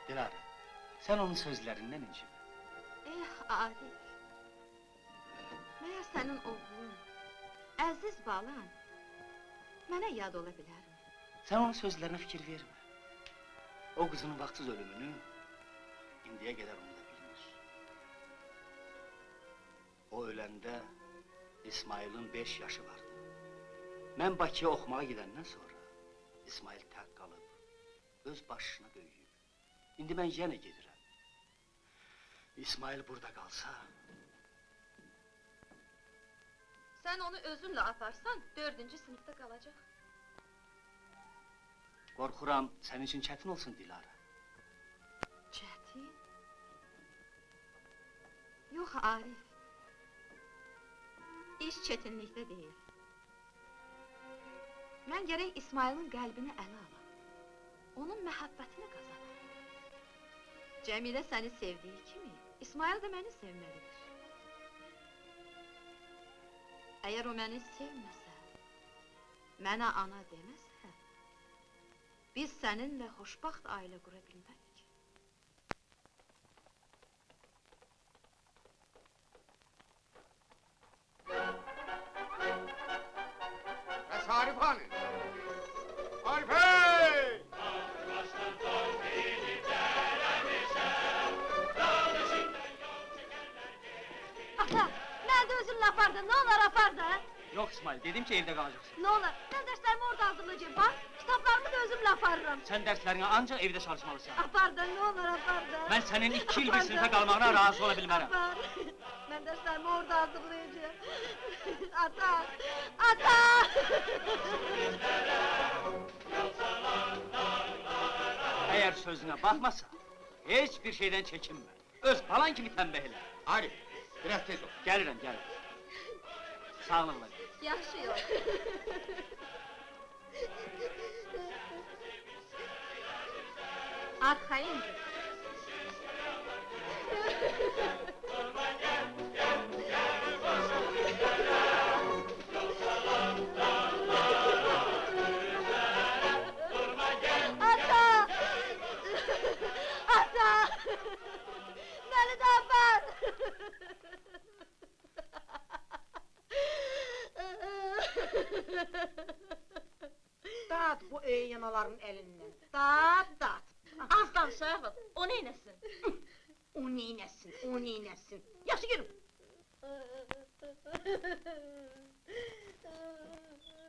Dilara, sen onun sözlerinden incime. Arif! Məyər sənin oğlun, əziz balan, mənə yad ola bilərmi? Sen onun sözlerine fikir verme. O kızının vaktsız ölümünü indiye kadar unuda bilmiş. O ölende İsmail'in 5 yaşı vardı. Ben Bakıya oxumağa gidenden sonra İsmail tək qalıb, öz başına böyüyüb. İndi ben yenə gedirəm. İsmail burada qalsa... Sən onu özünlə aparsan, 4-cü sinifdə qalacaq. Qorxuram, sənin için çətin olsun Dilara. Çətin? Yox, Arif. İş çətinlikdə deyil. Mən gərək İsmail'in qəlbini ələ alam. Onun məhəbbətini qazanam. Cəmilə səni sevdiyi kimi, İsmail də məni sevməlidir. Əgər o məni sevməsə, mənə ana deməsə, biz səninlə xoşbaxt ailə qura bilmərik. Bəs Arif hanı? Arif hey! Ata, mən də özünlə apardın, nə olar apar da? Yok İsmail, dedim ki evde kalacaksın. Nə olar, mən dərslərimi orada hazırlayacağım, bax, kitablarımı da özümlə aparırım. Sen derslerini ancak evde çalışmalısın. Apar da, nə olar apar da? Ben senin 2 yıl bir sınıfta kalmağına razı olabilmem. Apar, mən dərslərimi orada hazırlayacağım. Ata, ata! Eğer sözüne bakmasa, hiçbir şeyden çekinme. Öz balan gibi tembehle. Arif, biraz tez ol. Gelirim. Sağlıkla. Yaxşı yox. Arxayındır. Ata! Ata! Məni də apar! Dağıt bu yanaların elindən. Dağıt. Az danış ayağı, o neyləsin? O neynəsin. Yaxşı, yürü.